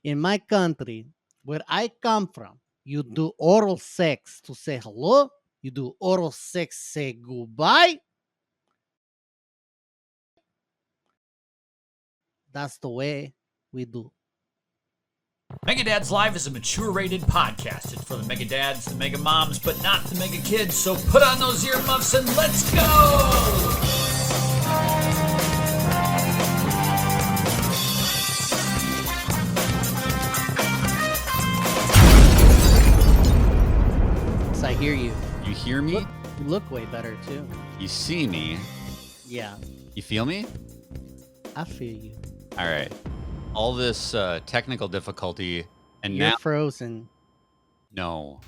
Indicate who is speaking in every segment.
Speaker 1: In my country, where I come from, you do oral sex to say hello. You do oral sex, say goodbye. That's the way we do.
Speaker 2: Megadads Live is a mature-rated podcast. It's for the mega dads, the mega moms, but not the mega kids. So put on those earmuffs and let's go!
Speaker 1: I hear you.
Speaker 3: You hear me?
Speaker 1: You look way better too.
Speaker 3: You see me?
Speaker 1: Yeah,
Speaker 3: You feel me?
Speaker 1: I feel you.
Speaker 3: All right. All this technical difficulty, and
Speaker 1: You're
Speaker 3: now
Speaker 1: frozen.
Speaker 3: no.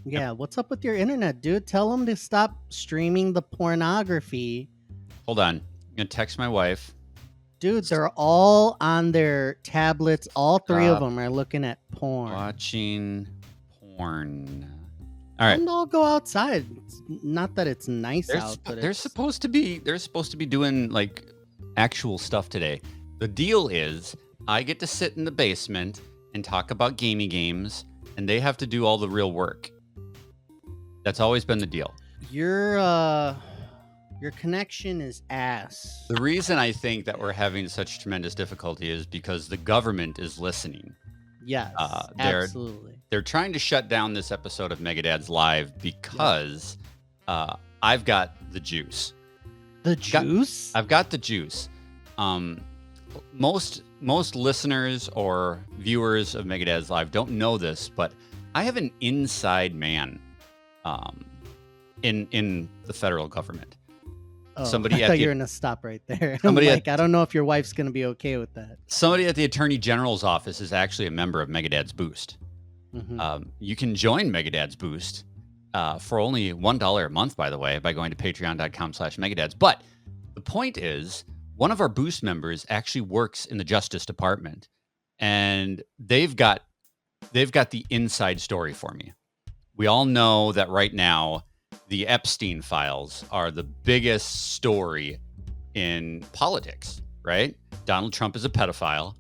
Speaker 1: Yeah, what's up with your internet, dude? Tell them to stop streaming the pornography.
Speaker 3: Hold on. I'm gonna text my wife.
Speaker 1: Dude, they're all on their tablets. All three of
Speaker 3: Stop
Speaker 1: them are looking at porn.
Speaker 3: Watching porn. All right.
Speaker 1: And all go outside. It's not that it's nice out, but
Speaker 3: They're supposed to be doing like actual stuff today. The deal is I get to sit in the basement and talk about gamey games, and they have to do all the real work. That's always been the deal.
Speaker 1: your connection is ass.
Speaker 3: The reason I think that we're having such tremendous difficulty is because the government is listening.
Speaker 1: Yes,
Speaker 3: they're-
Speaker 1: absolutely.
Speaker 3: They're trying to shut down this episode of Megadads Live because I've got the juice.
Speaker 1: The juice?
Speaker 3: I've got the juice. Most listeners or viewers of Megadads Live don't know this, but I have an inside man in the federal government.
Speaker 1: Oh,
Speaker 3: somebody
Speaker 1: I
Speaker 3: at
Speaker 1: thought
Speaker 3: the-
Speaker 1: you were gonna stop right there. I'm
Speaker 3: Somebody
Speaker 1: like, I don't know if your wife's gonna be okay with that.
Speaker 3: Somebody at the Attorney General's office is actually a member of Megadad's Boost.
Speaker 1: Mhm.
Speaker 3: You can join Megadad's Boost for only $1 a month, by the way, by going to patreon.com/megadads. But the point is, one of our Boost members actually works in the Justice Department, and they've got the inside story for me. We all know that right now, the Epstein Files are the biggest story in politics, right? Donald Trump is a pedophile.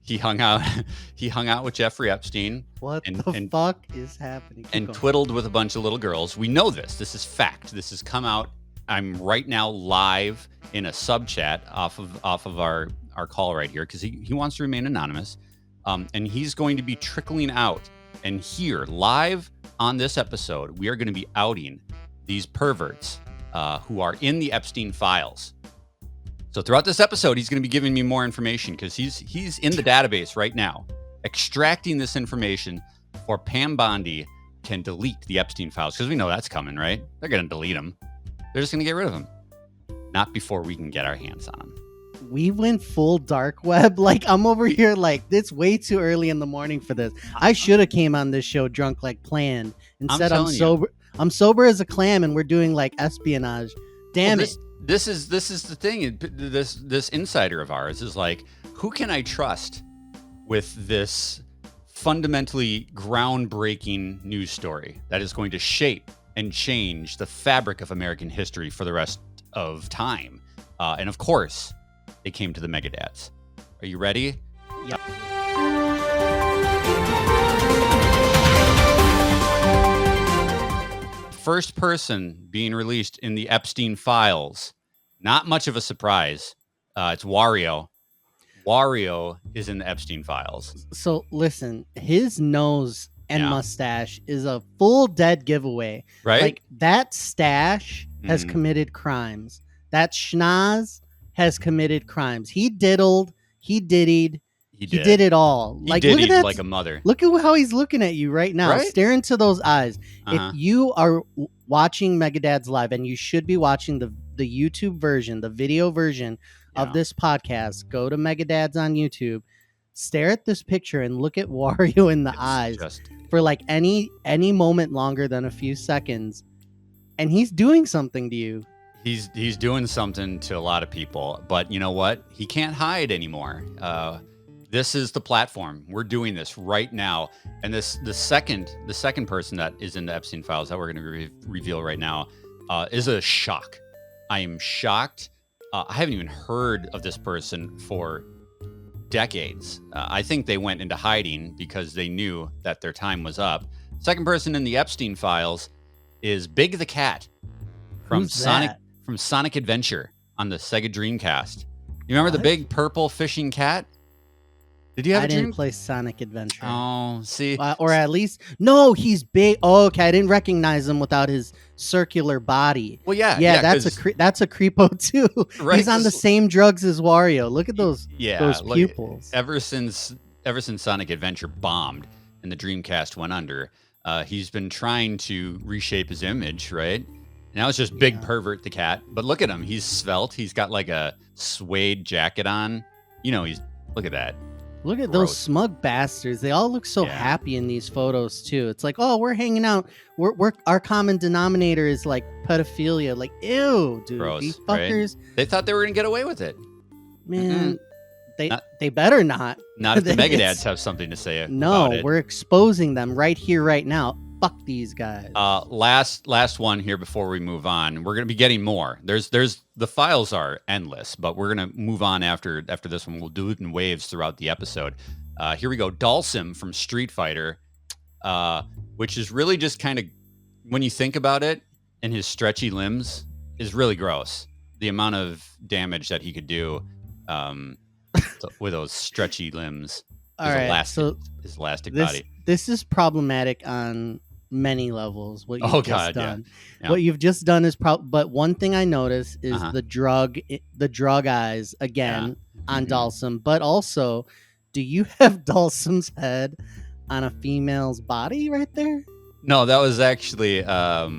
Speaker 3: He hung out with Jeffrey Epstein.
Speaker 1: What the fuck is happening? Keep
Speaker 3: And
Speaker 1: going.
Speaker 3: twiddled with a bunch of little girls. We know this. This is fact. This has come out. I'm right now live in a sub chat off of our call right here because he wants to remain anonymous. And he's going to be trickling out. And here, live on this episode, we are going to be outing these perverts who are in the Epstein Files. So throughout this episode, he's going to be giving me more information because he's in the database right now, extracting this information before Pam Bondi can delete the Epstein Files, because we know that's coming, right? They're going to delete them. They're just going to get rid of them. Not before we can get our hands on them.
Speaker 1: We went full dark web. Like, I'm over here like, it's way too early in the morning for this. I should have came on this show drunk like planned. Instead, I'm
Speaker 3: telling you.
Speaker 1: sober. I'm sober as a clam, and we're doing like espionage. Damn it.
Speaker 3: This is the thing. This insider of ours is like, who can I trust with this fundamentally groundbreaking news story that is going to shape and change the fabric of American history for the rest of time? And of course, they came to the Megadads. Are you ready?
Speaker 1: Yep.
Speaker 3: First person being released in the Epstein Files. Not much of a surprise. It's Wario. Wario is in the Epstein Files.
Speaker 1: So listen, his nose and
Speaker 3: Yeah.
Speaker 1: mustache is a full dead giveaway.
Speaker 3: Right?
Speaker 1: Like, that stash has
Speaker 3: Mhm.
Speaker 1: committed crimes. That schnoz has committed crimes. He diddled. He diddied. He did it all.
Speaker 3: He
Speaker 1: Like,
Speaker 3: did
Speaker 1: look at
Speaker 3: eat
Speaker 1: that.
Speaker 3: like a mother.
Speaker 1: Look at how he's looking at you right now.
Speaker 3: Right?
Speaker 1: Stare into those eyes.
Speaker 3: Uh-huh.
Speaker 1: If you are watching Megadads Live, and you should be watching the YouTube version, the video version
Speaker 3: Yeah.
Speaker 1: of this podcast, go to Megadads on YouTube, stare at this picture, and look at Wario in the
Speaker 3: It's
Speaker 1: eyes
Speaker 3: just-
Speaker 1: for like any moment longer than a few seconds, and he's doing something to you.
Speaker 3: He's doing something to a lot of people, but you know what? He can't hide anymore. This is the platform. We're doing this right now, and the second person that is in the Epstein Files that we're going to reveal right now is a shock. I am shocked. I haven't even heard of this person for decades. I think they went into hiding because they knew that their time was up. Second person in the Epstein Files is Big the Cat from
Speaker 1: Who's that?
Speaker 3: Sonic Adventure on the Sega Dreamcast. You remember the
Speaker 1: What?
Speaker 3: big purple fishing cat? Did you have
Speaker 1: I
Speaker 3: a
Speaker 1: didn't
Speaker 3: dream?
Speaker 1: play Sonic Adventure.
Speaker 3: Oh, see.
Speaker 1: Or at least, no, he's big. Oh, okay, I didn't recognize him without his circular body.
Speaker 3: Well, yeah,
Speaker 1: that's a
Speaker 3: 'cause-
Speaker 1: that's a creepo too.
Speaker 3: Right,
Speaker 1: He's on the
Speaker 3: 'cause-
Speaker 1: same drugs as Wario. Look at those
Speaker 3: look,
Speaker 1: pupils.
Speaker 3: Ever since Sonic Adventure bombed and the Dreamcast went under, he's been trying to reshape his image, right? Now it's just Big
Speaker 1: Yeah.
Speaker 3: Pervert the Cat. But look at him. He's svelte. He's got like a suede jacket on. You know, look at that.
Speaker 1: Look at
Speaker 3: Gross.
Speaker 1: those smug bastards. They all look so
Speaker 3: Yeah.
Speaker 1: happy in these photos too. It's like, oh, we're hanging out. We're our common denominator is like pedophilia. Like, ew, dude.
Speaker 3: Gross,
Speaker 1: These
Speaker 3: right?
Speaker 1: fuckers,
Speaker 3: They thought they were going to get away with it.
Speaker 1: man.
Speaker 3: Not-
Speaker 1: They better not.
Speaker 3: Not if the
Speaker 1: It's-
Speaker 3: Megadads have something to say about
Speaker 1: No,
Speaker 3: it.
Speaker 1: we're exposing them right here, right now. Fuck these guys.
Speaker 3: Last one here before we move on. We're gonna be getting more. There's the files are endless, but we're gonna move on after this one. We'll do it in waves throughout the episode. Here we go. Dalsim from Street Fighter, which is really just kind of, when you think about it, and his stretchy limbs is really gross. The amount of damage that he could do with those stretchy limbs.
Speaker 1: All right, so
Speaker 3: His elastic
Speaker 1: this
Speaker 3: body.
Speaker 1: this is problematic on many levels. What you've
Speaker 3: Oh,
Speaker 1: just
Speaker 3: God, yeah.
Speaker 1: done.
Speaker 3: Yeah.
Speaker 1: What you've just done is but one thing I notice is
Speaker 3: Uh-huh.
Speaker 1: the drug eyes again on
Speaker 3: Mhm.
Speaker 1: Dalsim. But also, do you have Dalsim's head on a female's body right there?
Speaker 3: No, that was actually
Speaker 1: Is that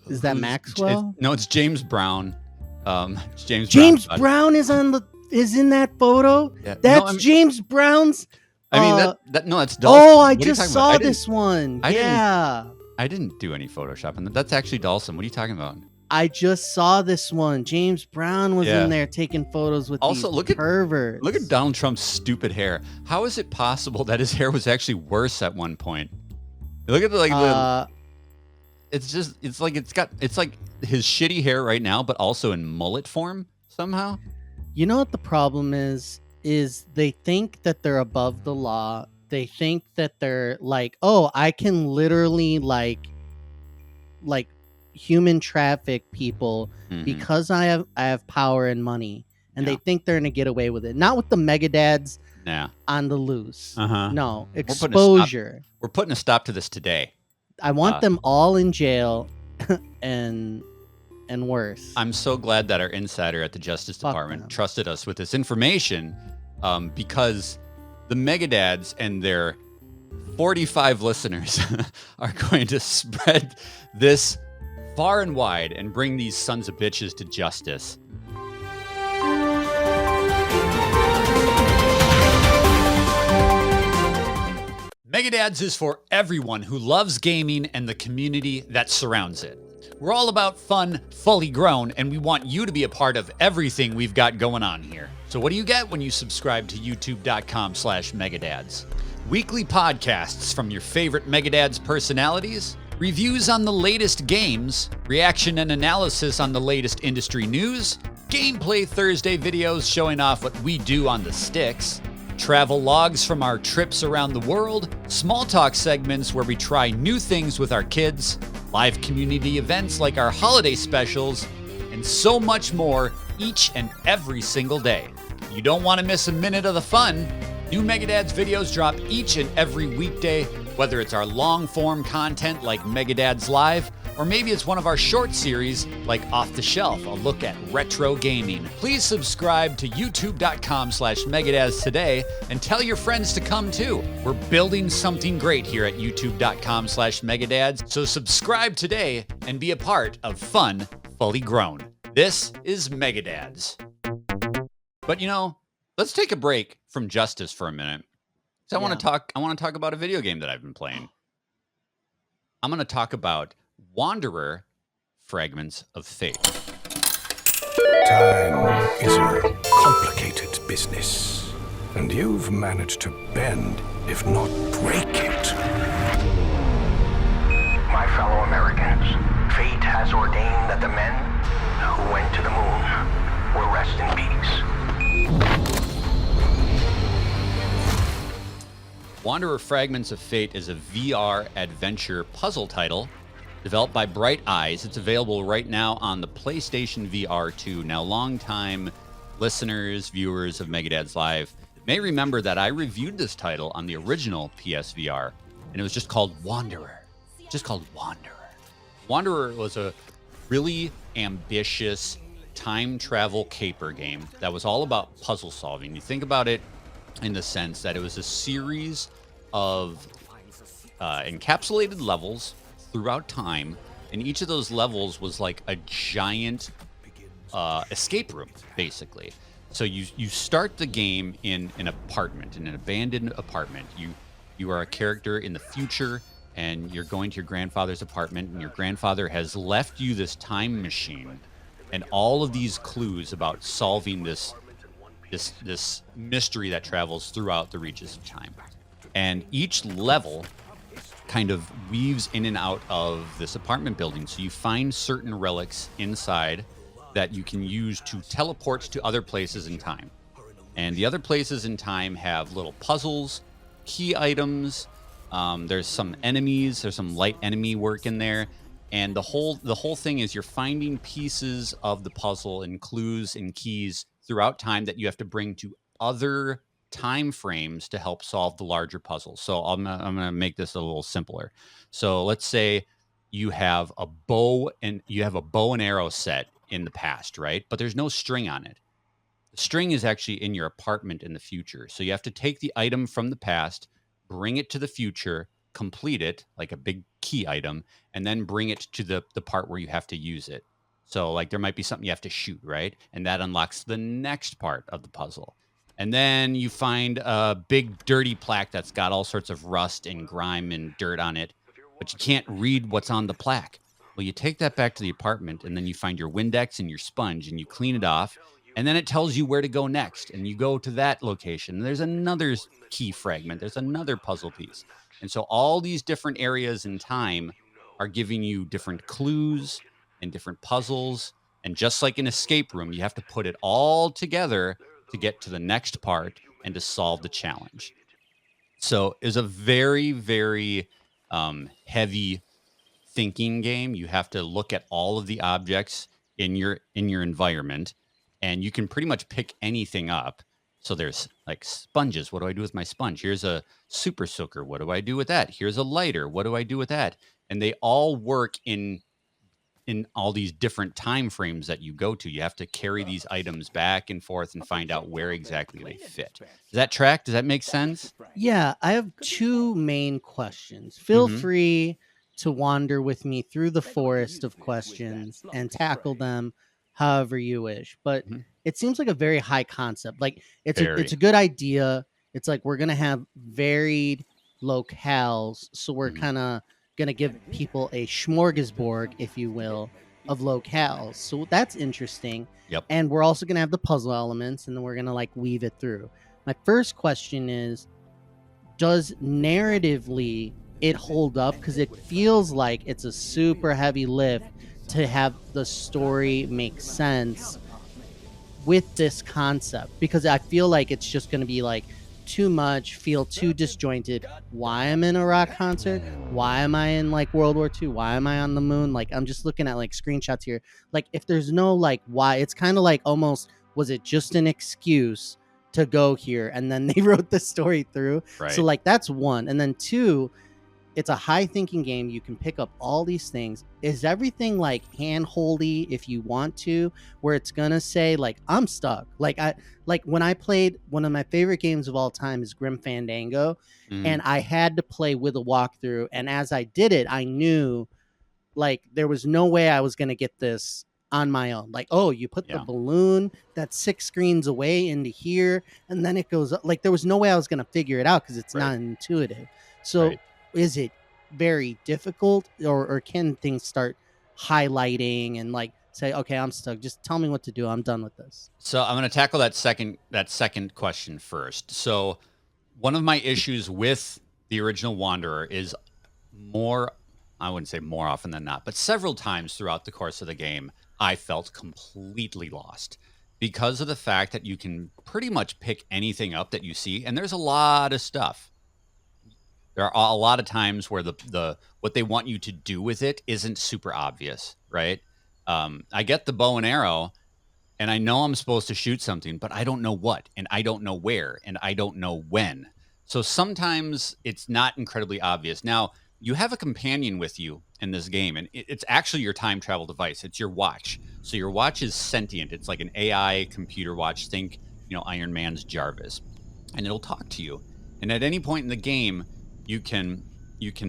Speaker 3: who's-
Speaker 1: Maxwell?
Speaker 3: No, it's James Brown. It's James
Speaker 1: James
Speaker 3: Brown's body.
Speaker 1: Brown is in that photo.
Speaker 3: Yeah.
Speaker 1: That's
Speaker 3: No, I'm-
Speaker 1: James Brown's.
Speaker 3: I mean
Speaker 1: uh,
Speaker 3: no, that's Dalsim.
Speaker 1: Oh, I
Speaker 3: What are you
Speaker 1: just
Speaker 3: talking
Speaker 1: saw
Speaker 3: about?
Speaker 1: this one.
Speaker 3: I didn't-
Speaker 1: Yeah.
Speaker 3: I didn't do any Photoshop, and that's actually Dalsim. What are you talking about?
Speaker 1: I just saw this one. James Brown was
Speaker 3: Yeah.
Speaker 1: in there taking photos with
Speaker 3: Also,
Speaker 1: these
Speaker 3: look at-
Speaker 1: perverts.
Speaker 3: Look at Donald Trump's stupid hair. How is it possible that his hair was actually worse at one point? Look at it's like his shitty hair right now, but also in mullet form somehow.
Speaker 1: You know what the problem is? Is they think that they're above the law. They think that they're like, oh, I can literally like human traffic people
Speaker 3: Mhm.
Speaker 1: because I have power and money, and
Speaker 3: Yeah.
Speaker 1: they think they're gonna get away with it. Not with the megadads
Speaker 3: Yeah.
Speaker 1: on the loose.
Speaker 3: Uh-huh.
Speaker 1: No
Speaker 3: putting a stop-
Speaker 1: exposure.
Speaker 3: We're putting a stop to this today.
Speaker 1: I want them all in jail, and worse.
Speaker 3: I'm so glad that our insider at the Justice
Speaker 1: Fuck
Speaker 3: Department
Speaker 1: them.
Speaker 3: trusted us with this information, because the Megadads and their 45 listeners are going to spread this far and wide and bring these sons of bitches to justice. Megadads is for everyone who loves gaming and the community that surrounds it. We're all about fun, fully grown, and we want you to be a part of everything we've got going on here. So what do you get when you subscribe to youtube.com/Megadads? Weekly podcasts from your favorite Megadads personalities, reviews on the latest games, reaction and analysis on the latest industry news, Gameplay Thursday videos showing off what we do on the sticks, travel logs from our trips around the world, small talk segments where we try new things with our kids, live community events like our holiday specials, and so much more each and every single day. You don't want to miss a minute of the fun. New Megadads videos drop each and every weekday, whether it's our long-form content like Megadads Live, or maybe it's one of our short series like Off the Shelf, a look at retro gaming. Please subscribe to youtube.com/Megadads today and tell your friends to come too. We're building something great here at youtube.com/Megadads, so subscribe today and be a part of Fun Fully Grown. This is Megadads. But let's take a break from justice for a minute. So I want to talk about a video game that I've been playing. I'm going to talk about Wanderer Fragments of Fate.
Speaker 4: Time is a complicated business, and you've managed to bend, if not break it.
Speaker 5: My fellow Americans, fate has ordained that the men who went to the moon will rest in peace.
Speaker 3: Wanderer Fragments of Fate is a VR adventure puzzle title developed by Bright Eyes. It's available right now on the PlayStation VR 2. Now, longtime listeners, viewers of Megadad's Live may remember that I reviewed this title on the original PSVR, and it was just called Wanderer. Just called Wanderer. Wanderer was a really ambitious time travel caper game that was all about puzzle solving. You think about it in the sense that it was a series of encapsulated levels throughout time, and each of those levels was like a giant escape room, basically. So you start the game in an apartment, in an abandoned apartment. You are a character in the future, and you're going to your grandfather's apartment, and your grandfather has left you this time machine and all of these clues about solving this mystery that travels throughout the reaches of time. And each level kind of weaves in and out of this apartment building. So you find certain relics inside that you can use to teleport to other places in time. And the other places in time have little puzzles, key items. There's some enemies. There's some light enemy work in there. And the whole thing is you're finding pieces of the puzzle and clues and keys throughout time that you have to bring to other time frames to help solve the larger puzzle. So I'm gonna make this a little simpler. So let's say you have a bow and arrow set in the past, right? But there's no string on it. The string is actually in your apartment in the future. So you have to take the item from the past, bring it to the future, complete it like a big key item, and then bring it to the part where you have to use it. So like there might be something you have to shoot, right? And that unlocks the next part of the puzzle. And then you find a big dirty plaque that's got all sorts of rust and grime and dirt on it, but you can't read what's on the plaque. Well, you take that back to the apartment, and then you find your Windex and your sponge, and you clean it off, and then it tells you where to go next, and you go to that location. There's another key fragment. There's another puzzle piece. And so all these different areas in time are giving you different clues and different puzzles. And just like an escape room, you have to put it all together to get to the next part and to solve the challenge. So it's a very, very heavy thinking game. You have to look at all of the objects in your environment, and you can pretty much pick anything up. So there's like sponges. What do I do with my sponge? Here's a super soaker. What do I do with that? Here's a lighter. What do I do with that? And they all work in all these different time frames that you go to. You have to carry these items back and forth and find out where exactly they fit. Does that track? Does that make sense?
Speaker 1: Yeah, I have two main questions. Feel
Speaker 3: Mhm.
Speaker 1: free to wander with me through the forest of questions and tackle them however you wish. But
Speaker 3: Mhm.
Speaker 1: it seems like a very high concept. Like it's
Speaker 3: Very.
Speaker 1: a good idea. It's like we're gonna have varied locales, so we're
Speaker 3: Mhm.
Speaker 1: kind of gonna give people a smorgasbord, if you will, of locales. So that's interesting.
Speaker 3: Yep.
Speaker 1: And we're also gonna have the puzzle elements, and then we're gonna like weave it through. My first question is, does narratively it hold up? Because it feels like it's a super heavy lift to have the story make sense with this concept, because I feel like it's just going to be like too much, feel too disjointed. Why am I in a rock concert? Why am I in like World War II? Why am I on the moon? Like I'm just looking at like screenshots here. Like if there's no like why, it's kind of like almost, was it just an excuse to go here and then they wrote the story through?
Speaker 3: Right.
Speaker 1: So like that's one. And then two, it's a high thinking game. You can pick up all these things. Is everything like hand-holdy if you want to, where it's gonna say like I'm stuck? Like when I played one of my favorite games of all time is Grim Fandango,
Speaker 3: Mhm.
Speaker 1: and I had to play with a walkthrough. And as I did it, I knew like there was no way I was gonna get this on my own. Like, oh, you put the
Speaker 3: Yeah.
Speaker 1: balloon that's 6 screens away into here, and then it goes up. Like there was no way I was gonna figure it out because it's
Speaker 3: Right.
Speaker 1: not intuitive. So
Speaker 3: Right.
Speaker 1: is it very difficult, or can things start highlighting and like say, okay, I'm stuck, just tell me what to do, I'm done with this?
Speaker 3: So I'm going to tackle that second question first. So one of my issues with the original Wanderer is I wouldn't say more often than not, but several times throughout the course of the game, I felt completely lost because of the fact that you can pretty much pick anything up that you see, and there's a lot of stuff. There are a lot of times where the what they want you to do with it isn't super obvious, right? I get the bow and arrow, and I know I'm supposed to shoot something, but I don't know what, and I don't know where, and I don't know when. So sometimes it's not incredibly obvious. Now, you have a companion with you in this game, and it's actually your time travel device. It's your watch. So your watch is sentient. It's like an AI computer watch. Think, Iron Man's Jarvis, and it'll talk to you. And at any point in the game, you can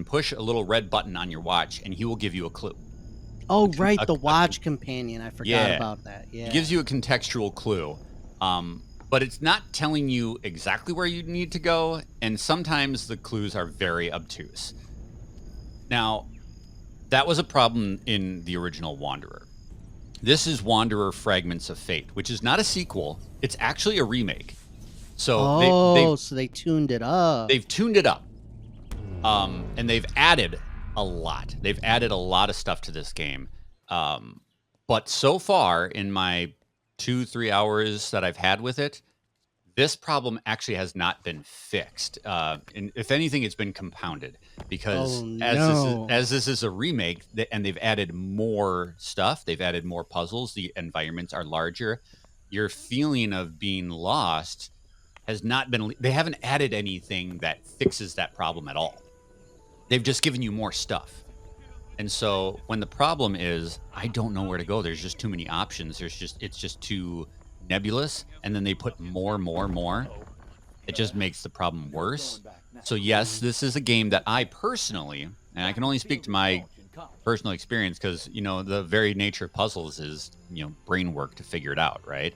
Speaker 3: push a little red button on your watch, and he will give you a clue.
Speaker 1: Oh, right, the watch companion. I forgot about that. Yeah,
Speaker 3: it gives you a contextual clue, but it's not telling you exactly where you need to go, and sometimes the clues are very obtuse. Now, that was a problem in the original Wanderer. This is Wanderer Fragments of Fate, which is not a sequel. It's actually a remake. So
Speaker 1: so they tuned it up.
Speaker 3: They've tuned it up, and they've added a lot. They've added a lot of stuff to this game. But so far, in my 2-3 hours that I've had with it, this problem actually has not been fixed. And if anything, it's been compounded because as this is a remake, and they've added more stuff, they've added more puzzles, the environments are larger. Your feeling of being lost has not been. They haven't added anything that fixes that problem at all. They've just given you more stuff. And so when the problem is, I don't know where to go, there's just too many options. It's just too nebulous. And then they put more. It just makes the problem worse. So yes, this is a game that I personally, and I can only speak to my personal experience because, the very nature of puzzles is, brain work to figure it out, right?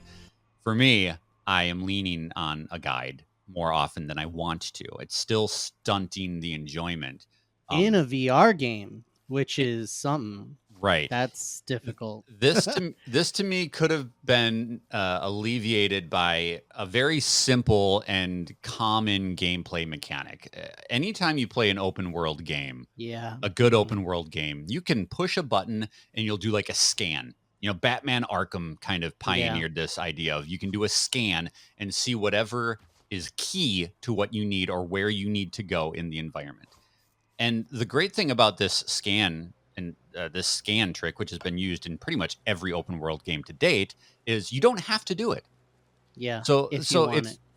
Speaker 3: For me, I am leaning on a guide more often than I want to. It's still stunting the enjoyment.
Speaker 1: In a VR game, which is something.
Speaker 3: Right.
Speaker 1: That's difficult.
Speaker 3: This to me could have been alleviated by a very simple and common gameplay mechanic. Anytime you play an open world game, a good open world game, you can push a button and you'll do like a scan. Batman Arkham kind of pioneered this idea of you can do a scan and see whatever is key to what you need or where you need to go in the environment. And the great thing about this scan and this scan trick, which has been used in pretty much every open world game to date, is you don't have to do it.
Speaker 1: Yeah.
Speaker 3: So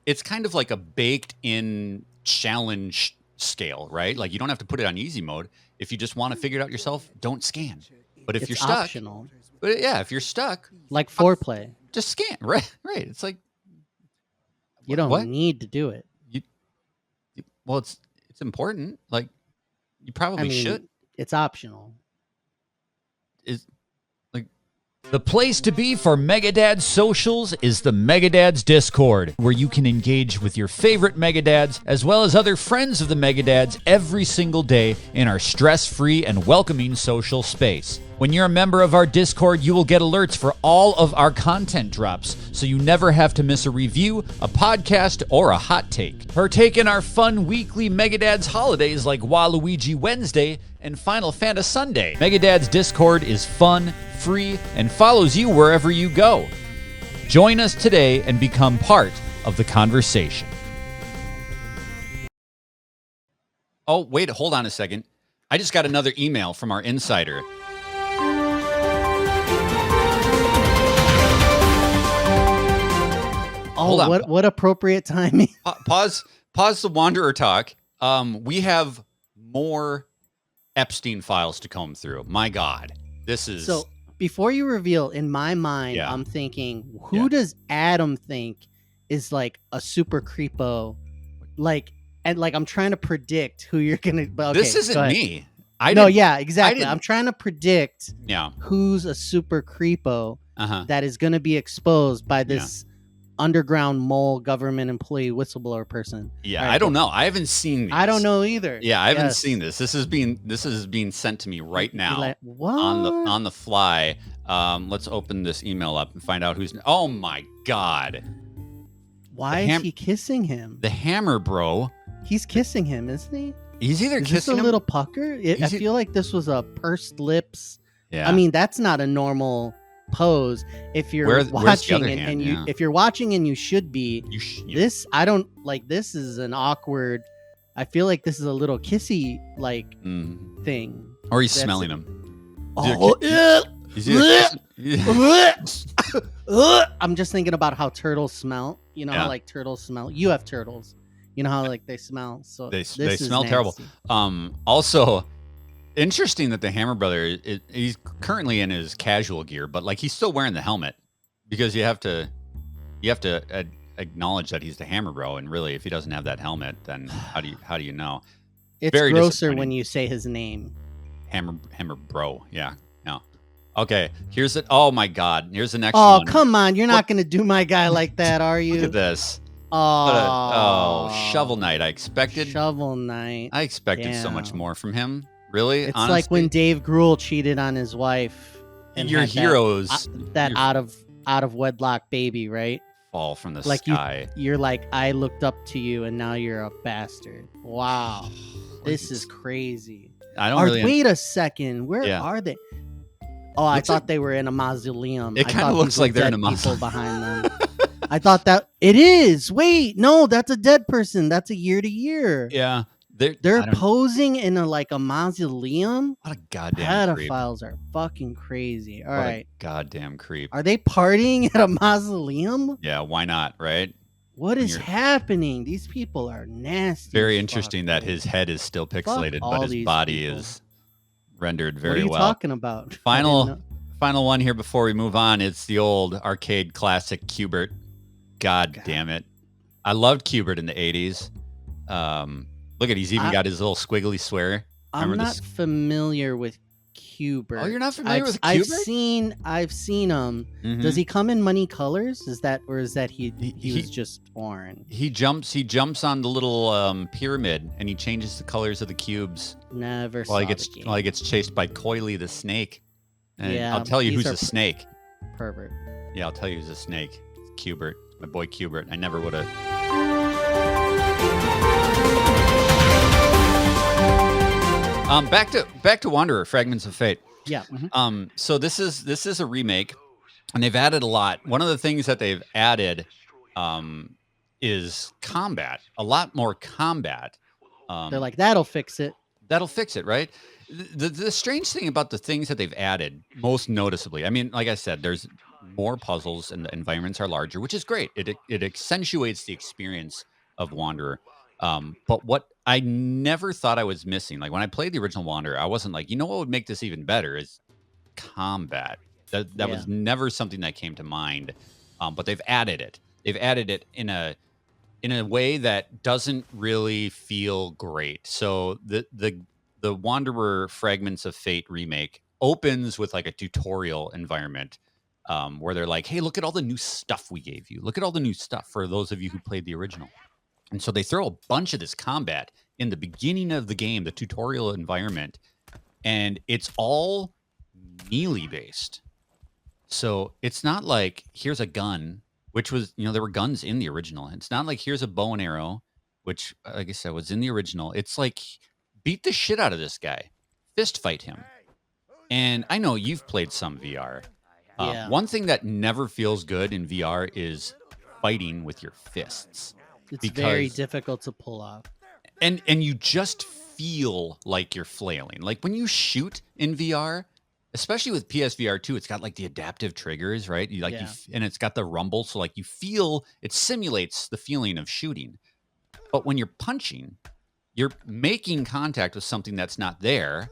Speaker 3: it's kind of like a baked in challenge scale, right? Like you don't have to put it on easy mode. If you just want to figure it out yourself, don't scan. But if you're stuck,
Speaker 1: optional.
Speaker 3: But yeah, if you're stuck,
Speaker 1: like foreplay,
Speaker 3: just scan. Right. It's like
Speaker 1: you don't need to do it.
Speaker 3: Well, it's important. Like you probably should.
Speaker 1: It's optional.
Speaker 2: The place to be for Megadads socials is the Megadads Discord, where you can engage with your favorite Megadads as well as other friends of the Megadads every single day in our stress-free and welcoming social space. When you're a member of our Discord, you will get alerts for all of our content drops, so you never have to miss a review, a podcast, or a hot take. Partake in our fun weekly Megadads holidays like Waluigi Wednesday and Final Fantasy Sunday. Megadads Discord is fun, free, and follows you wherever you go. Join us today and become part of the conversation.
Speaker 3: Oh, wait, hold on a second. I just got another email from our insider.
Speaker 1: Oh, what appropriate timing.
Speaker 3: Pause the Wanderer talk. We have more Epstein Files to comb through. My God. This is...
Speaker 1: So, before you reveal, in my mind, I'm thinking, who does Adam think is like a super creepo? I'm trying to predict who you're going to... Okay,
Speaker 3: this isn't me.
Speaker 1: Exactly. I'm trying to predict who's a super creepo that is going to be exposed by this underground mole government employee whistleblower person.
Speaker 3: Yeah, I don't know. I haven't seen these.
Speaker 1: I don't know either.
Speaker 3: Yeah, I haven't seen this. This is being sent to me right now.
Speaker 1: Like, what?
Speaker 3: On the fly. Let's open this email up and find out who's... Oh my God.
Speaker 1: Why is he kissing him?
Speaker 3: The Hammer Bro.
Speaker 1: He's kissing him, isn't he?
Speaker 3: He's either
Speaker 1: is
Speaker 3: kissing
Speaker 1: this a
Speaker 3: him...
Speaker 1: little pucker? I feel like this was a pursed lips.
Speaker 3: Yeah.
Speaker 1: I mean, that's not a normal pose. If you're watching if you're watching and you should be, this I don't like. This is an awkward I feel like this is a little kissy like
Speaker 3: Mm.
Speaker 1: thing.
Speaker 3: Or he's
Speaker 1: That's
Speaker 3: smelling
Speaker 1: it.
Speaker 3: them.
Speaker 1: Oh,
Speaker 3: Is he a
Speaker 1: I'm just thinking about how turtles smell. You know
Speaker 3: Yeah.
Speaker 1: how like turtles smell. You have turtles. You know how like they smell. So
Speaker 3: They
Speaker 1: this is
Speaker 3: smell terrible.
Speaker 1: nasty.
Speaker 3: Also, interesting that the Hammer Brother he's currently in his casual gear, but like he's still wearing the helmet because you have to acknowledge that he's the Hammer Bro, and really, if he doesn't have that helmet, then how do you know?
Speaker 1: It's
Speaker 3: Very
Speaker 1: grosser
Speaker 3: disappointing.
Speaker 1: when you say his name.
Speaker 3: Hammer Bro, yeah, no. Okay, here's it. Oh my God, here's the next
Speaker 1: Oh
Speaker 3: one.
Speaker 1: come on! You're not gonna do my guy like that, are you?
Speaker 3: Look at this.
Speaker 1: Oh,
Speaker 3: Shovel Knight. I expected
Speaker 1: Shovel Knight.
Speaker 3: so much
Speaker 1: Damn.
Speaker 3: more from him. Really,
Speaker 1: It's
Speaker 3: honestly?
Speaker 1: like when Dave Grohl cheated on his wife. And
Speaker 3: Your
Speaker 1: had
Speaker 3: heroes
Speaker 1: that
Speaker 3: your-
Speaker 1: out of wedlock baby, right?
Speaker 3: fall from the
Speaker 1: Like
Speaker 3: sky.
Speaker 1: you're like, I looked up to you, and now you're a bastard. Wow, this is crazy.
Speaker 3: I don't really.
Speaker 1: Wait a second, where
Speaker 3: Yeah.
Speaker 1: are they? Oh, I
Speaker 3: Looks
Speaker 1: thought
Speaker 3: like-
Speaker 1: they were in a mausoleum.
Speaker 3: It
Speaker 1: I
Speaker 3: kinda
Speaker 1: thought
Speaker 3: looks
Speaker 1: these were
Speaker 3: like they're in
Speaker 1: dead
Speaker 3: a
Speaker 1: people
Speaker 3: mausoleum.
Speaker 1: behind them. I thought that it is. Wait, no, that's a dead person. That's a year to year.
Speaker 3: Yeah,
Speaker 1: They're
Speaker 3: I don't-
Speaker 1: posing in a mausoleum.
Speaker 3: What a goddamn creep!
Speaker 1: Pedophiles are fucking crazy. All
Speaker 3: What
Speaker 1: right,
Speaker 3: a goddamn creep!
Speaker 1: are they partying at a mausoleum?
Speaker 3: Yeah, why not? Right?
Speaker 1: What is
Speaker 3: You're-
Speaker 1: happening? These people are nasty.
Speaker 3: Very
Speaker 1: as
Speaker 3: interesting
Speaker 1: fuck,
Speaker 3: that
Speaker 1: man.
Speaker 3: his head is still pixelated,
Speaker 1: all
Speaker 3: but his
Speaker 1: these
Speaker 3: body
Speaker 1: people.
Speaker 3: is rendered
Speaker 1: What
Speaker 3: very
Speaker 1: are you
Speaker 3: well.
Speaker 1: talking about? I
Speaker 3: Final-
Speaker 1: didn't know.
Speaker 3: Final one here before we move on. It's the old arcade classic Qbert. God damn it! I loved Qbert in the '80s. Look at he's even got his little squiggly swear.
Speaker 1: I'm
Speaker 3: Remember
Speaker 1: not
Speaker 3: this?
Speaker 1: familiar with Qbert.
Speaker 3: Oh, you're not familiar with
Speaker 1: I've
Speaker 3: Qbert?
Speaker 1: seen him.
Speaker 3: Mhm.
Speaker 1: Does he come in money colors? Is that he
Speaker 3: He-
Speaker 1: was just orange?
Speaker 3: He jumps on the little pyramid and he changes the colors of the cubes
Speaker 1: Never
Speaker 3: while
Speaker 1: saw
Speaker 3: he
Speaker 1: the game.
Speaker 3: gets chased by Coily the snake. And
Speaker 1: Yeah,
Speaker 3: I'll tell you
Speaker 1: these
Speaker 3: who's
Speaker 1: are
Speaker 3: a snake.
Speaker 1: Pervert.
Speaker 3: Yeah, I'll tell you who's a snake. It's Qbert. My boy Qbert. I never would have. Back to Wanderer, Fragments of Fate.
Speaker 1: Yeah. mhm.
Speaker 3: So this is a remake, and they've added a lot. One of the things that they've added is combat. A lot more combat.
Speaker 1: They're like, that'll fix it.
Speaker 3: That'll fix it, right? The strange thing about the things that they've added, most noticeably, I mean, like I said, there's more puzzles and the environments are larger, which is great. It accentuates the experience of Wanderer. But what I never thought I was missing, like when I played the original Wanderer, I wasn't like, you know what would make this even better is combat. That was never something that came to mind. But they've added it. They've added it in a way that doesn't really feel great. So the Wanderer Fragments of Fate remake opens with like a tutorial environment where they're like, hey, look at all the new stuff we gave you. Look at all the new stuff for those of you who played the original. And so they throw a bunch of this combat in the beginning of the game, the tutorial environment, and it's all melee based. So it's not like here's a gun, which was, there were guns in the original. It's not like here's a bow and arrow, which, like I said, was in the original. It's like beat the shit out of this guy, fist fight him. And I know you've played some VR.
Speaker 1: Yeah.
Speaker 3: One thing that never feels good in VR is fighting with your fists.
Speaker 1: It's very
Speaker 3: because-
Speaker 1: difficult to pull off.
Speaker 3: And you just feel like you're flailing. Like when you shoot in VR, especially with PSVR 2, it's got like the adaptive triggers, right? And it's got the rumble, so like you feel it simulates the feeling of shooting. But when you're punching, you're making contact with something that's not there,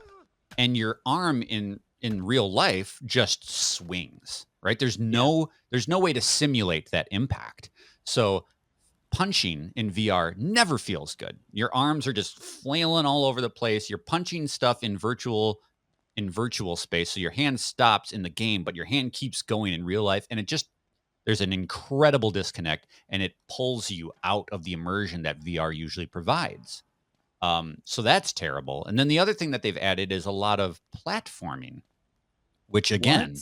Speaker 3: and your arm in real life just swings, right? There's no way to simulate that impact. So punching in VR never feels good. Your arms are just flailing all over the place. You're punching stuff in virtual space. So your hand stops in the game, but your hand keeps going in real life. And there's an incredible disconnect, and it pulls you out of the immersion that VR usually provides. So that's terrible. And then the other thing that they've added is a lot of platforming, which again,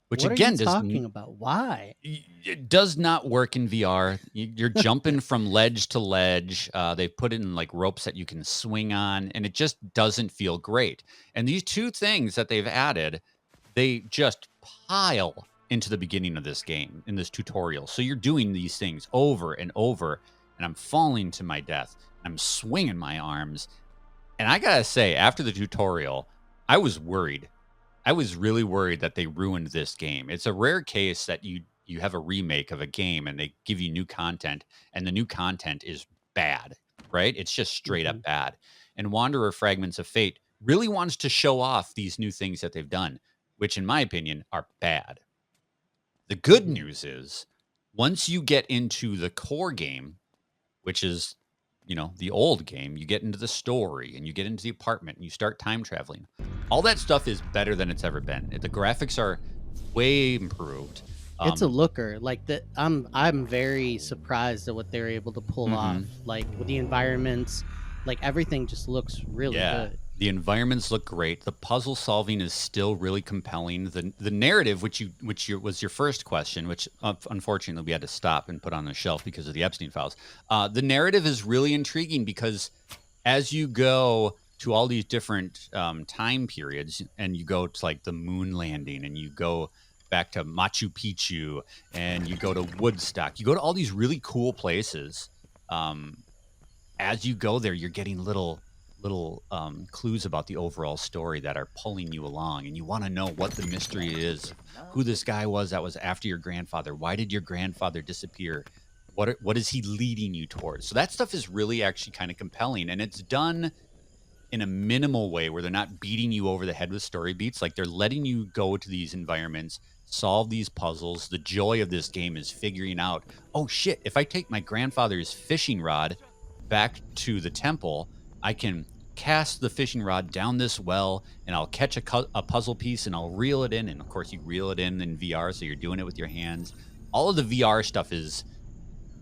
Speaker 1: What are you talking about? Why?
Speaker 3: it does not work in VR. You're jumping from ledge to ledge. They put in like ropes that you can swing on, and it just doesn't feel great. And these two things that they've added, they just pile into the beginning of this game, in this tutorial. So you're doing these things over and over, and I'm falling to my death. I'm swinging my arms. And I gotta say, after the tutorial, I was worried. I was really worried that they ruined this game. It's a rare case that you have a remake of a game and they give you new content, and the new content is bad, right? It's just straight up bad. And Wanderer Fragments of Fate really wants to show off these new things that they've done, which in my opinion are bad. The good news is once you get into the core game, which is, the old game, you get into the story and you get into the apartment and you start time traveling. All that stuff is better than it's ever been. The graphics are way improved.
Speaker 1: It's a looker. Like I'm very surprised at what they're able to pull off. Like with the environments, like everything just looks really good.
Speaker 3: The environments look great. The puzzle solving is still really compelling. The narrative, which was your first question, which unfortunately we had to stop and put on the shelf because of the Epstein Files. The narrative is really intriguing because as you go to all these different time periods, and you go to like the moon landing, and you go back to Machu Picchu, and you go to Woodstock, you go to all these really cool places. As you go there, you're getting little clues about the overall story that are pulling you along, and you want to know what the mystery is, who this guy was that was after your grandfather. Why did your grandfather disappear? What is he leading you towards? So that stuff is really actually kind of compelling, and it's done in a minimal way where they're not beating you over the head with story beats. Like, they're letting you go to these environments, solve these puzzles. The joy of this game is figuring out, oh shit, if I take my grandfather's fishing rod back to the temple, I can cast the fishing rod down this well, and I'll catch a puzzle piece, and I'll reel it in. And of course, you reel it in VR, so you're doing it with your hands. All of the VR stuff is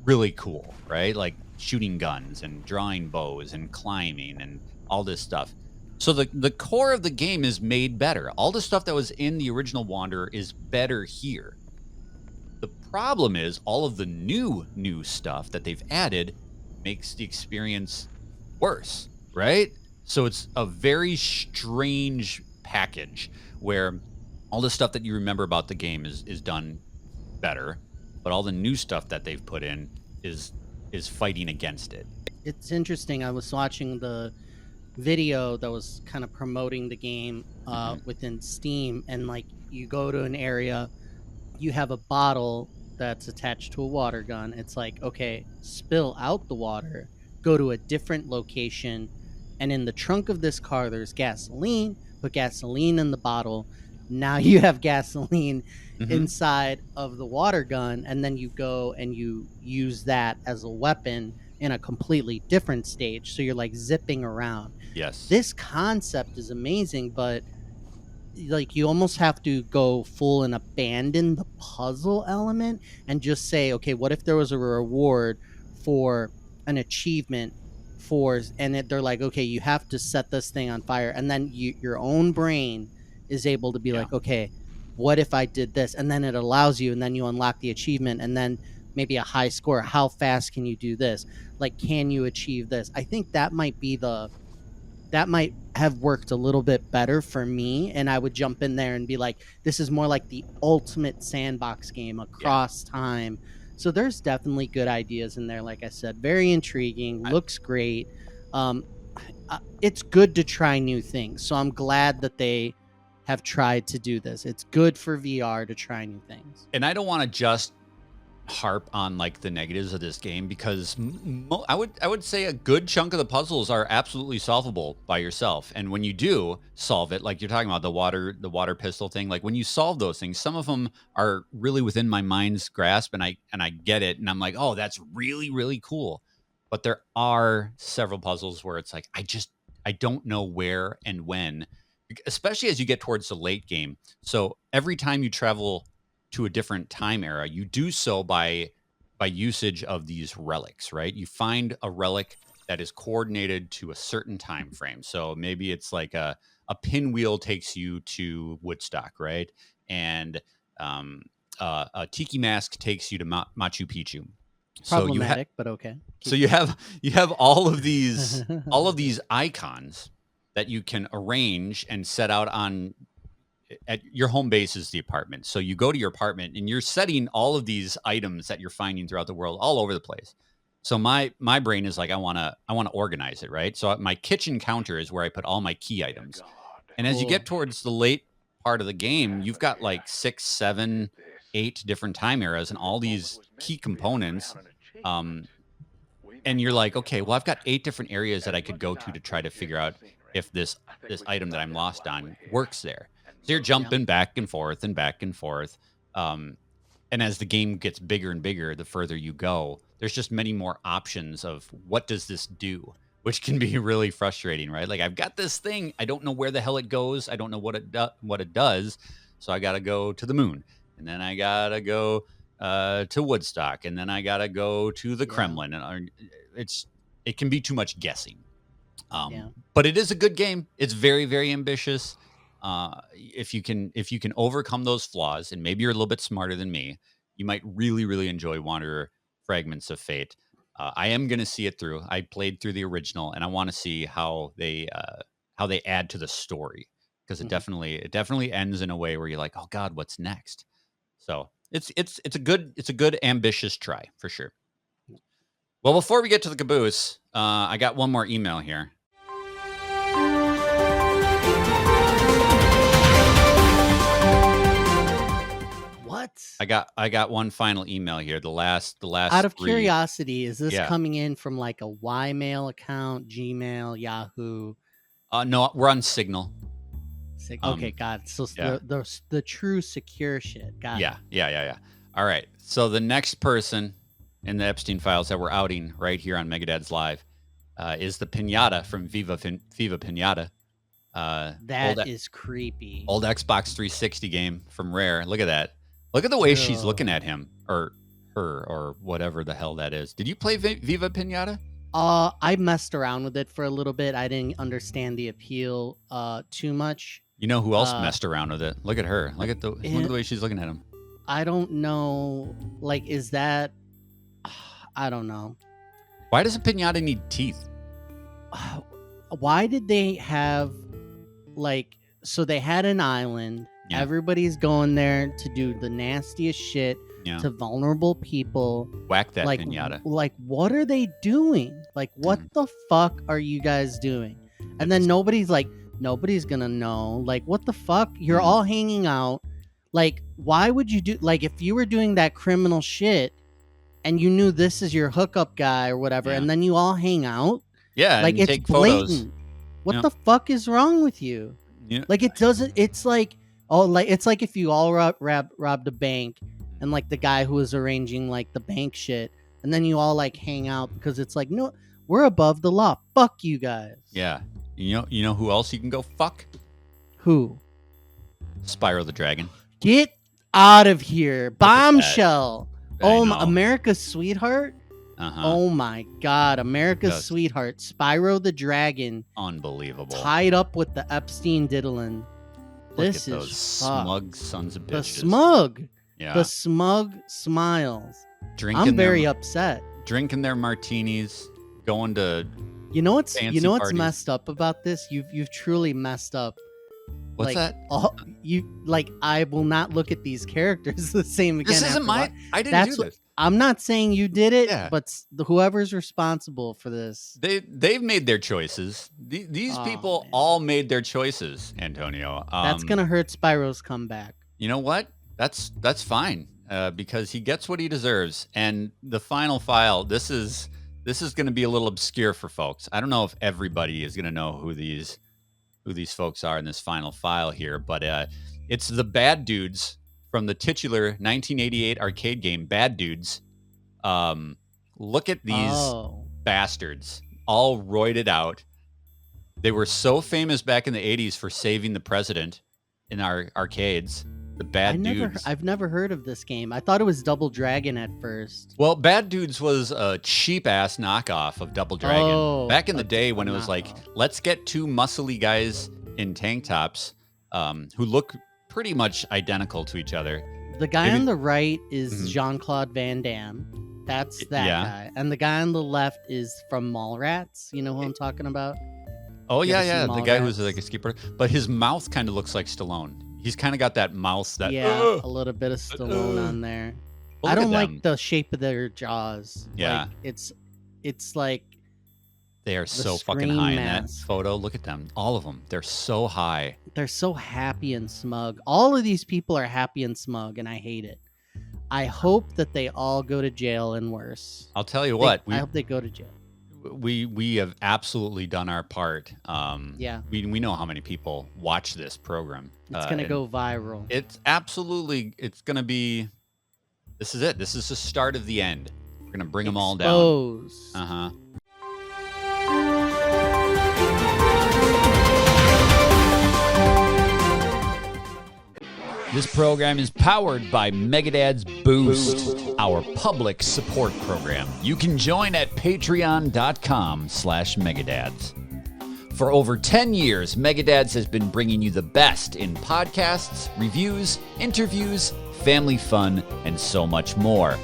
Speaker 3: really cool, right? Like shooting guns and drawing bows and climbing and all this stuff. So the core of the game is made better. All the stuff that was in the original Wanderer is better here. The problem is all of the new stuff that they've added makes the experience worse, right? So it's a very strange package where all the stuff that you remember about the game is done better, but all the new stuff that they've put in is fighting against it.
Speaker 1: It's interesting. I was watching the video that was kind of promoting the game within Steam, and like you go to an area, you have a bottle that's attached to a water gun. It's like, okay, spill out the water, go to a different location, and in the trunk of this car there's gasoline. Put gasoline in the bottle. Now you have gasoline inside of the water gun, and then you go and you use that as a weapon in a completely different stage. So you're like zipping around.
Speaker 3: Yes.
Speaker 1: This concept is amazing, but like you almost have to go full and abandon the puzzle element and just say, okay, what if there was a reward for an achievement they're like, okay, you have to set this thing on fire, and then your own brain is able to be like, okay, what if I did this? And then it allows you, and then you unlock the achievement, and then maybe a high score. How fast can you do this? Like, can you achieve this? I think that might have worked a little bit better for me, and I would jump in there and be like, this is more like the ultimate sandbox game across time. So there's definitely good ideas in there. Like I said, very intriguing, looks great. It's good to try new things. So I'm glad that they have tried to do this. It's good for VR to try new things.
Speaker 3: And I don't want to just harp on like the negatives of this game, because I would say a good chunk of the puzzles are absolutely solvable by yourself. And when you do solve it, like you're talking about the water pistol thing, like when you solve those things, some of them are really within my mind's grasp, and I get it, and I'm like, oh, that's really, really cool. But there are several puzzles where it's like, I don't know where and when, especially as you get towards the late game. So every time you travel to a different time era, you do so by usage of these relics, right? You find a relic that is coordinated to a certain time frame. So maybe it's like a pinwheel takes you to Woodstock, right? And a tiki mask takes you to Machu Picchu.
Speaker 1: Problematic, but okay.
Speaker 3: So you have all of these icons that you can arrange and set out on. At your home base is the apartment. So you go to your apartment and you're setting all of these items that you're finding throughout the world all over the place. So my brain is like, I want to organize it, right? So my kitchen counter is where I put all my key items. And as you
Speaker 1: Cool.
Speaker 3: get towards the late part of the game, you've got like 6, 7, 8 different time eras and all these key components. And you're like, okay, well, I've got 8 different areas that I could go to try to figure out if this item that I'm lost on works there. So you're jumping back and forth and back and forth. And as the game gets bigger and bigger, the further you go, there's just many more options of what does this do, which can be really frustrating, right? Like I've got this thing, I don't know where the hell it goes, I don't know what it does, so I got to go to the moon, and then I got to go to Woodstock, and then I got to go to the Kremlin, and it can be too much guessing. But it is a good game. It's very, very ambitious. If you can overcome those flaws, and maybe you're a little bit smarter than me, you might really, really enjoy Wanderer Fragments of Fate. I am going to see it through. I played through the original, and I want to see how they add to the story, because it definitely ends in a way where you're like, oh God, what's next? So it's a good ambitious try for sure. Well, before we get to the caboose, I got one more email here.
Speaker 1: What?
Speaker 3: I got one final email here. The last.
Speaker 1: Out of
Speaker 3: 3.
Speaker 1: curiosity, is this
Speaker 3: Yeah.
Speaker 1: coming in from like a Ymail account, Gmail, Yahoo?
Speaker 3: No, we're on Signal.
Speaker 1: Okay, got it. So
Speaker 3: yeah.
Speaker 1: the true secure shit. Got it.
Speaker 3: Yeah. All right. So the next person in the Epstein Files that we're outing right here on Megadad's Live is the Pinata from Viva Pinata.
Speaker 1: That is creepy.
Speaker 3: Old Xbox 360 game from Rare. Look at that. Look at the way she's looking at him or her or whatever the hell that is. Did you play Viva Pinata?
Speaker 1: I messed around with it for a little bit. I didn't understand the appeal too much.
Speaker 3: You know who else messed around with it? Look at her. Look at the way she's looking at him.
Speaker 1: I don't know. Like, is that? I don't know.
Speaker 3: Why does a pinata need teeth?
Speaker 1: Why did they have like? So they had an island.
Speaker 3: Yeah.
Speaker 1: Everybody's going there to do the nastiest shit to vulnerable people.
Speaker 3: Whack that
Speaker 1: like,
Speaker 3: pinata.
Speaker 1: Like, what are they doing? Like, what the fuck are you guys doing? And then nobody's gonna know. Like, what the fuck? You're all hanging out. Like, why would you do? Like, if you were doing that criminal shit, and you knew this is your hookup guy or whatever, and then you all hang out.
Speaker 3: Yeah,
Speaker 1: like
Speaker 3: and
Speaker 1: it's
Speaker 3: take
Speaker 1: blatant.
Speaker 3: Photos.
Speaker 1: What the fuck is wrong with you?
Speaker 3: Yeah.
Speaker 1: Like it doesn't. It's like it's like if you all robbed a bank, and like the guy who was arranging like the bank shit, and then you all like hang out because it's like, no, we're above the law. Fuck you guys.
Speaker 3: Yeah. You know who else you can go fuck?
Speaker 1: Who?
Speaker 3: Spyro the Dragon.
Speaker 1: Get out of here, Bombshell. Oh,
Speaker 3: know.
Speaker 1: America's Sweetheart. Oh my God, America's
Speaker 3: Yes.
Speaker 1: Sweetheart, Spyro the Dragon,
Speaker 3: Unbelievable.
Speaker 1: tied up with the Epstein diddlin'.
Speaker 3: Look
Speaker 1: This
Speaker 3: at
Speaker 1: is
Speaker 3: those
Speaker 1: fucked.
Speaker 3: smug sons of bitches.
Speaker 1: The smug,
Speaker 3: Yeah.
Speaker 1: the smug smiles.
Speaker 3: Drinking
Speaker 1: I'm very
Speaker 3: their,
Speaker 1: upset.
Speaker 3: drinking their martinis, going to
Speaker 1: You know what's
Speaker 3: fancy parties.
Speaker 1: messed up about this? You've truly messed up.
Speaker 3: What's
Speaker 1: like,
Speaker 3: that?
Speaker 1: I will not look at these characters the same again.
Speaker 3: This isn't
Speaker 1: after
Speaker 3: my. I didn't
Speaker 1: That's
Speaker 3: do
Speaker 1: what-
Speaker 3: this.
Speaker 1: I'm not saying you did it,
Speaker 3: Yeah.
Speaker 1: but whoever's responsible for this.
Speaker 3: They've made their choices. These
Speaker 1: Oh,
Speaker 3: people
Speaker 1: man.
Speaker 3: all made their choices, Antonio.
Speaker 1: That's gonna hurt Spyro's comeback.
Speaker 3: You know what? That's fine because he gets what he deserves. And the final file. This is going to be a little obscure for folks. I don't know if everybody is going to know who these folks are in this final file here, but it's the bad dudes from the titular 1988 arcade game Bad Dudes. Look at these bastards, all roided out. They were so famous back in the 80s for saving the president in our arcades. The Bad Dudes.
Speaker 1: I've never heard of this game. I thought it was Double Dragon at first.
Speaker 3: Well, Bad Dudes was a cheap-ass knockoff of Double Dragon. Back in the day when it was like, let's get 2 muscly guys in tank tops who look pretty much identical to each other.
Speaker 1: The guy on the right is Jean-Claude Van Damme. That's that guy. And the guy on the left is from Mallrats. You know who I'm talking about?
Speaker 3: Oh,
Speaker 1: You ever
Speaker 3: yeah.
Speaker 1: seen
Speaker 3: The guy who's
Speaker 1: Mallrats?
Speaker 3: like a skipper. But his mouth kind of looks like Stallone. He's kind of got that mouth that...
Speaker 1: Yeah, a little bit of Stallone on there.
Speaker 3: Well,
Speaker 1: I
Speaker 3: look
Speaker 1: don't
Speaker 3: at
Speaker 1: like
Speaker 3: them.
Speaker 1: the shape of their jaws.
Speaker 3: Yeah.
Speaker 1: Like, it's it's like
Speaker 3: They are
Speaker 1: the
Speaker 3: so fucking
Speaker 1: scream
Speaker 3: high in that
Speaker 1: mask.
Speaker 3: photo. Look at them. All of them. They're so high.
Speaker 1: They're so happy and smug. All of these people are happy and smug, and I hate it. I hope that they all go to jail and worse.
Speaker 3: I'll tell you what.
Speaker 1: I hope they go to jail.
Speaker 3: We have absolutely done our part.
Speaker 1: Yeah.
Speaker 3: We know how many people watch this program.
Speaker 1: It's going to
Speaker 3: and
Speaker 1: go viral.
Speaker 3: It's going to be, this is it. This is the start of the end. We're going to bring them all down.
Speaker 1: Expose.
Speaker 3: Uh-huh. This program is powered by Megadad's Boost, our public support program. You can join at patreon.com/Megadads. For over 10 years, Megadads has been bringing you the best in podcasts, reviews, interviews, family fun, and so much more.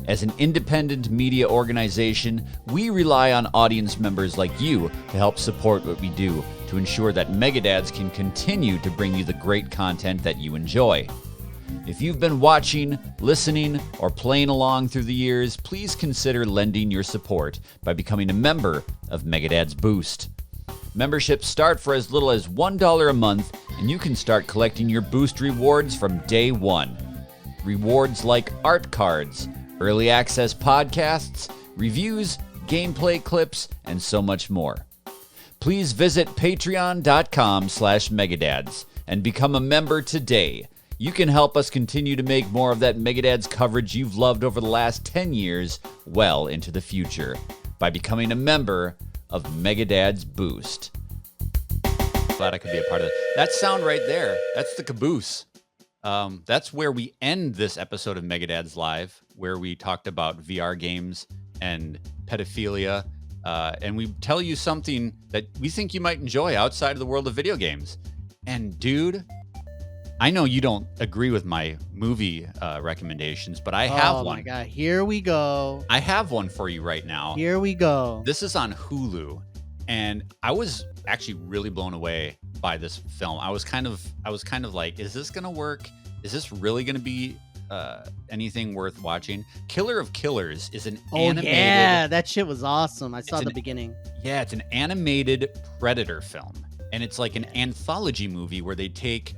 Speaker 3: As an independent media organization, we rely on audience members like you to help support what we do, to ensure that Megadads can continue to bring you the great content that you enjoy. If you've been watching, listening, or playing along through the years, please consider lending your support by becoming a member of Megadads Boost. Memberships start for as little as $1 a month, and you can start collecting your Boost rewards from day one. Rewards like art cards, early access podcasts, reviews, gameplay clips, and so much more. Please visit patreon.com/Megadads and become a member today. You can help us continue to make more of that Megadads coverage you've loved over the last 10 years well into the future by becoming a member of Megadads Boost. Glad I could be a part of it. That sound right there, that's the caboose. That's where we end this episode of Megadads Live, where we talked about VR games and pedophilia. And we tell you something that we think you might enjoy outside of the world of video games. And dude, I know you don't agree with my movie recommendations, but I have one.
Speaker 1: Oh my God, here we go.
Speaker 3: I have one for you right now.
Speaker 1: Here we go.
Speaker 3: This is on Hulu, and I was actually really blown away by this film. I was kind of like, is this gonna work? Is this really gonna be anything worth watching? Killer of Killers is an animated.
Speaker 1: Yeah, that shit was awesome. I saw the beginning.
Speaker 3: Yeah, it's an animated Predator film, and it's like an anthology movie where they take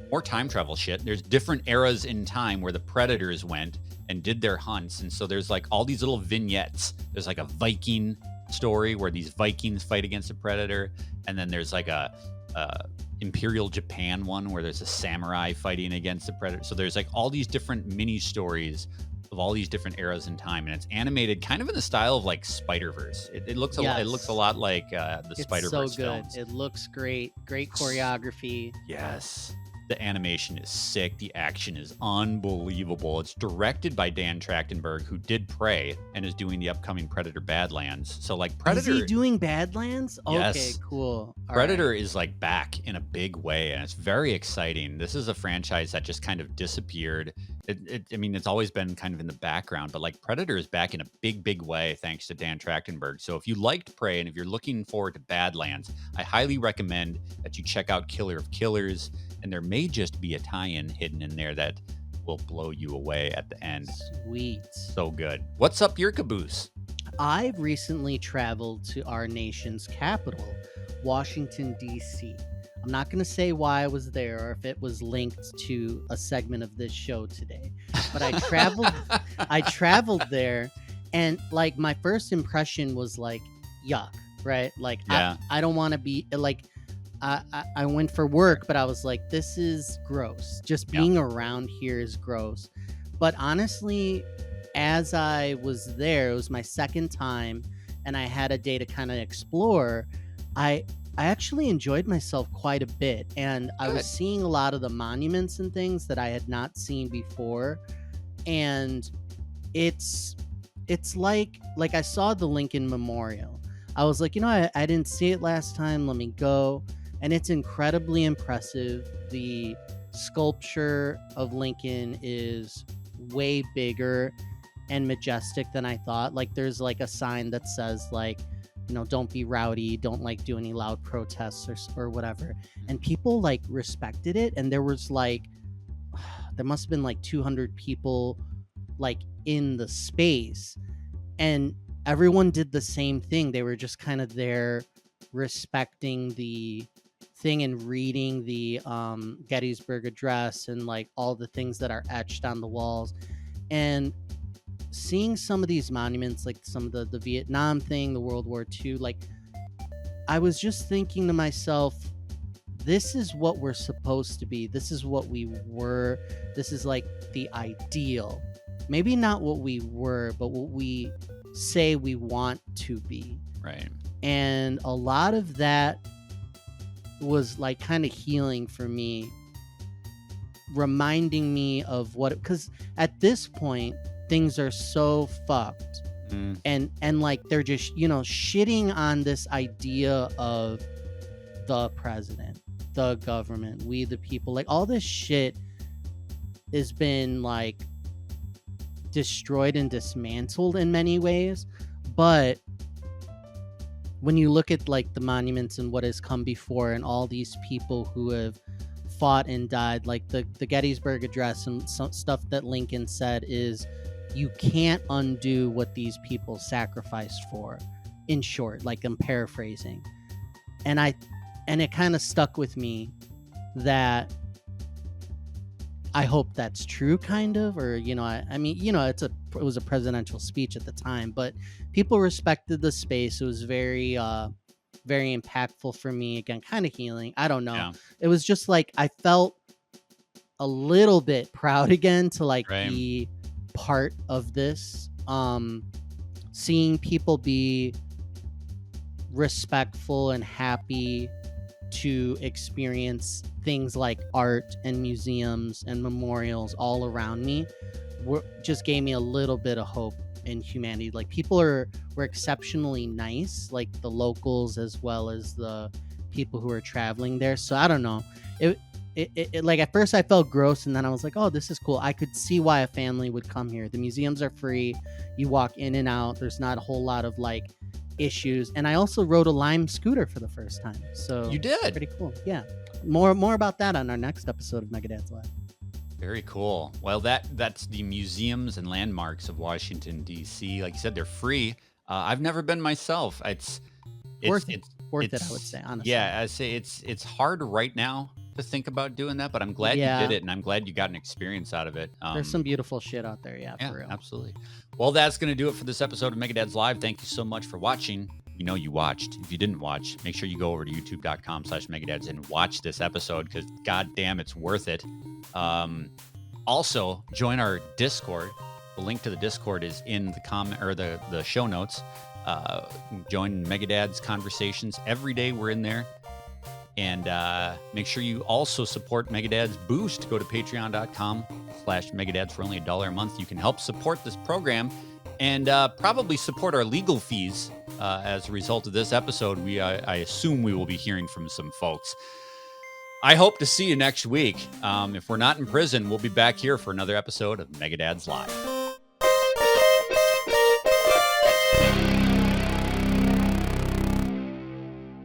Speaker 3: more time travel shit. There's different eras in time where the Predators went and did their hunts, and so there's like all these little vignettes. There's like a Viking story where these Vikings fight against a Predator, and then there's like a Imperial Japan one where there's a samurai fighting against the Predator. So there's like all these different mini stories of all these different eras in time, and it's animated kind of in the style of like Spider-Verse. It looks a lot like the Spider-Verse
Speaker 1: so good.
Speaker 3: films.
Speaker 1: It looks great. Great choreography.
Speaker 3: Yes. The animation is sick. The action is unbelievable. It's directed by Dan Trachtenberg, who did Prey and is doing the upcoming Predator Badlands. So like Predator.
Speaker 1: Is he doing Badlands?
Speaker 3: Yes.
Speaker 1: Okay, cool. All
Speaker 3: Predator
Speaker 1: right.
Speaker 3: is like back in a big way, and it's very exciting. This is a franchise that just kind of disappeared. I mean, it's always been kind of in the background, but like Predator is back in a big way thanks to Dan Trachtenberg. So if you liked Prey and if you're looking forward to Badlands, I highly recommend that you check out Killer of Killers. And there may just be a tie-in hidden in there that will blow you away at the end.
Speaker 1: Sweet.
Speaker 3: So good. What's up your caboose?
Speaker 1: I've recently traveled to our nation's capital, Washington, D.C. I'm not going to say why I was there or if it was linked to a segment of this show today, but I traveled there, and like my first impression was like, yuck, right? Like,
Speaker 3: yeah.
Speaker 1: I don't want to be like, I went for work, but I was like, this is gross. Just being around here is gross. But honestly, as I was there, it was my second time, and I had a day to kind of explore. I actually enjoyed myself quite a bit, and I was seeing a lot of the monuments and things that I had not seen before. And it's like I saw the Lincoln Memorial. I was like, I didn't see it last time. Let me go. And it's incredibly impressive. The sculpture of Lincoln is way bigger and majestic than I thought. Like there's like a sign that says like, don't be rowdy, don't like do any loud protests or whatever. And people like respected it. And there was like, there must have been like 200 people like in the space. and everyone did the same thing. They were just kind of there respecting the thing and reading the Gettysburg Address and like all the things that are etched on the walls, and seeing some of these monuments, like some of the Vietnam thing, the World War II, like I was just thinking to myself, this is what we're supposed to be. This is what we were. This is like the ideal. Maybe not what we were, but what we say we want to be.
Speaker 3: Right.
Speaker 1: And a lot of that was like kind of healing for me, reminding me of what, because at this point things are so fucked. And like they're just, you know, shitting on this idea of the president, the government, we the people, like all this shit has been like destroyed and dismantled in many ways. But when you look at like the monuments and what has come before and all these people who have fought and died, like the Gettysburg Address and some stuff that Lincoln said is, you can't undo what these people sacrificed for, in short, like I'm paraphrasing. And it kind of stuck with me that I hope that's true, kind of, or, you know, I mean, you know, it was a presidential speech at the time, but people respected the space. It was very, very impactful for me. Again, kind of healing. I don't know.
Speaker 3: Yeah.
Speaker 1: It was just like, I felt a little bit proud again to like
Speaker 3: Right.
Speaker 1: be part of this. Seeing people be respectful and happy to experience things like art and museums and memorials all around me just gave me a little bit of hope in humanity. Like people were exceptionally nice, like the locals as well as the people who were traveling there. So I don't know, it like at first I felt gross, and then I was like, oh, this is cool. I could see why a family would come here. The museums are free, you walk in and out, there's not a whole lot of like issues. And I also rode a Lime scooter for the first time. So
Speaker 3: You did?
Speaker 1: pretty cool. Yeah, more about that on our next episode of Megadad's Live.
Speaker 3: Very cool. Well, that's the museums and landmarks of Washington, D.C. Like you said, they're free. I've never been myself. It's
Speaker 1: Worth it, I would say, honestly.
Speaker 3: Yeah, I say it's hard right now to think about doing that, but I'm glad
Speaker 1: Yeah.
Speaker 3: you did it, and I'm glad you got an experience out of it.
Speaker 1: There's some beautiful shit out there. Yeah,
Speaker 3: Yeah,
Speaker 1: for real.
Speaker 3: absolutely. Well, that's going to do it for this episode of Megadad's Live. Thank you so much for watching. You know you watched. If you didn't watch, make sure you go over to youtube.com/Megadads and watch this episode, because goddamn, it's worth it. Also, join our Discord. The link to the Discord is in the comment or the show notes. Join Megadad's conversations every day. We're in there. And make sure you also support Megadad's Boost. Go to patreon.com/Megadads for only $1 a month. You can help support this program and probably support our legal fees as a result of this episode. I assume we will be hearing from some folks. I hope to see you next week. If we're not in prison, we'll be back here for another episode of Megadad's Live.